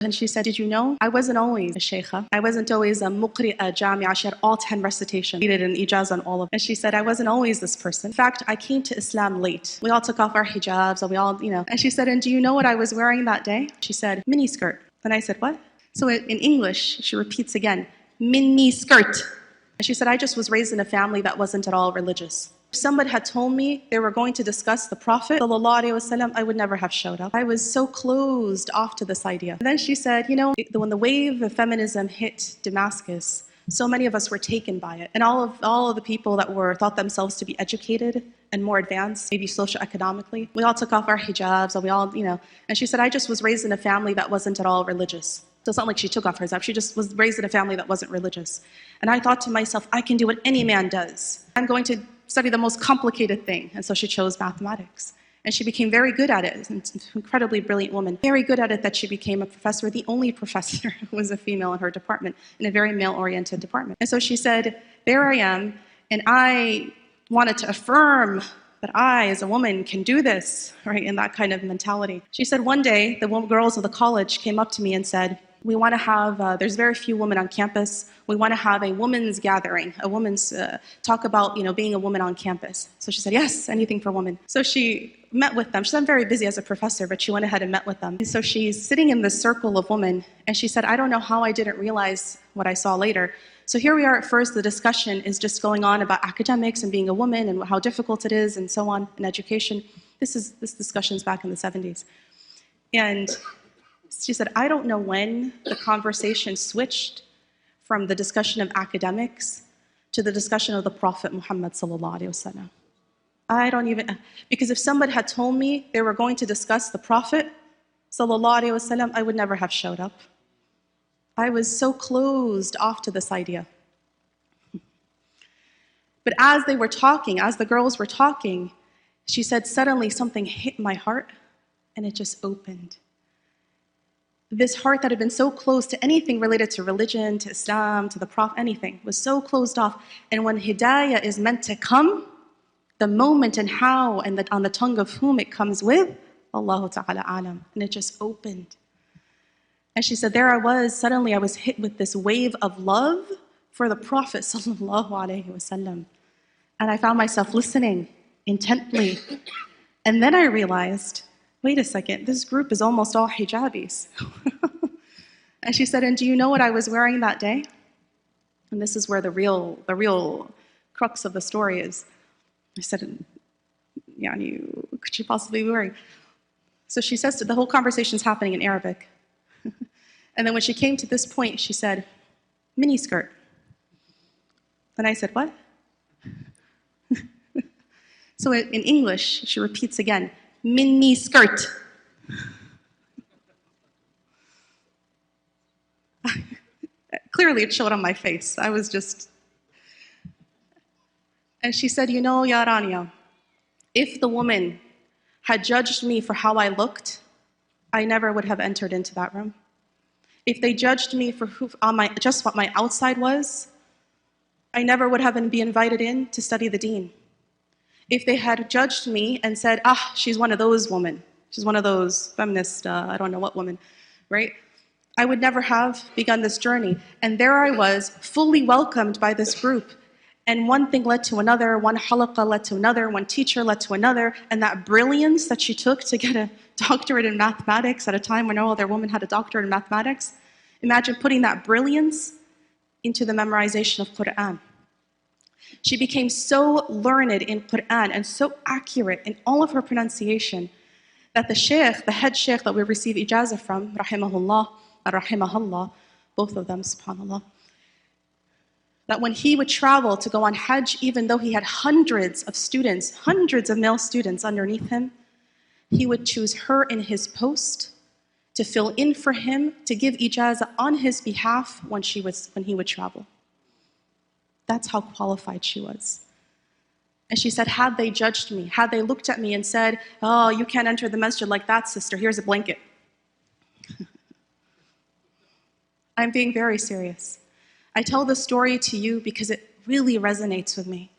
And she said, did you know, I wasn't always a Sheikh. I wasn't always a muqri'a jami'a. She had all 10 recitations. We did an Ijazah on all of them. And she said, I wasn't always this person. In fact, I came to Islam late. We all took off our hijabs and we all, And she said, and do you know what I was wearing that day? She said, mini skirt. And I said, what? So in English, she repeats again, mini skirt. And she said, I just was raised in a family that wasn't at all religious. If somebody had told me they were going to discuss the Prophet ﷺ, I would never have showed up. I was so closed off to this idea. And then she said, when the wave of feminism hit Damascus, so many of us were taken by it. And all of the people that thought themselves to be educated and more advanced, maybe socioeconomically, we all took off our hijabs and we all, And she said, I just was raised in a family that wasn't at all religious. So it's not like she took off her hijab. She just was raised in a family that wasn't religious. And I thought to myself, I can do what any man does. I'm going to study the most complicated thing. And so she chose mathematics. And she became very good at it. An incredibly brilliant woman. Very good at it that she became a professor, the only professor who was a female in her department, in a very male-oriented department. And so she said, there I am, and I wanted to affirm that I, as a woman, can do this, right, in that kind of mentality. She said one day, the girls of the college came up to me and said, we want to have, there's very few women on campus. We want to have a women's gathering, a women's talk about, being a woman on campus. So she said, yes, anything for women. So she met with them. She said, I'm very busy as a professor, but she went ahead and met with them. And so she's sitting in this circle of women, and she said, I don't know how I didn't realize what I saw later. So here we are at first, the discussion is just going on about academics and being a woman and how difficult it is and so on in education. This discussion's back in the 70s. And she said, I don't know when the conversation switched from the discussion of academics to the discussion of the Prophet Muhammad sallallahu alaihi wasallam. I don't even, because if somebody had told me they were going to discuss the Prophet sallallahu alaihi wasallam, I would never have showed up. I was so closed off to this idea. But as they were talking, as the girls were talking, she said, suddenly something hit my heart and it just opened. This heart that had been so close to anything related to religion, to Islam, to the Prophet, anything, was so closed off. And when hidayah is meant to come, the moment and how and on the tongue of whom it comes with, Allahu Ta'ala alam. And it just opened. And she said, there I was, suddenly I was hit with this wave of love for the Prophet sallallahu alaihi wasallam. And I found myself listening intently. And then I realized, wait a second, this group is almost all hijabis. And she said, and do you know what I was wearing that day? And this is where the real crux of the story is. I said, what could she possibly be wearing? So she says, the whole conversation's happening in Arabic. And then when she came to this point, she said, mini skirt. And I said, what? So in English, she repeats again, mini skirt. Clearly it showed on my face. I was just... And she said, ya Rania, if the woman had judged me for how I looked, I never would have entered into that room. If they judged me for just what my outside was, I never would have been invited in to study the Deen. If they had judged me and said, she's one of those women, she's one of those feminist, I don't know what woman, right? I would never have begun this journey. And there I was, fully welcomed by this group. And one thing led to another, one halaqah led to another, one teacher led to another, and that brilliance that she took to get a doctorate in mathematics at a time when no other woman had a doctorate in mathematics. Imagine putting that brilliance into the memorization of Qur'an. She became so learned in Qur'an and so accurate in all of her pronunciation that the Sheikh, the head Sheikh that we receive ijazah from, rahimahullah and rahimahullah, both of them, subhanallah, that when he would travel to go on Hajj, even though he had hundreds of students, hundreds of male students underneath him, he would choose her in his post to fill in for him, to give ijazah on his behalf when he would travel. That's how qualified she was. And she said, had they judged me, had they looked at me and said, oh, you can't enter the masjid like that, sister, here's a blanket. I'm being very serious. I tell this story to you because it really resonates with me.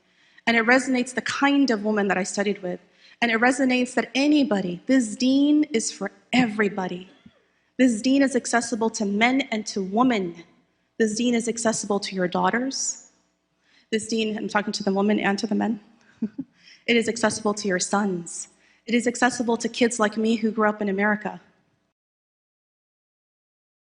And it resonates the kind of woman that I studied with. And it resonates that anybody, this deen is for everybody. This deen is accessible to men and to women. This deen is accessible to your daughters. This deen, I'm talking to the women and to the men. It is accessible to your sons. It is accessible to kids like me who grew up in America.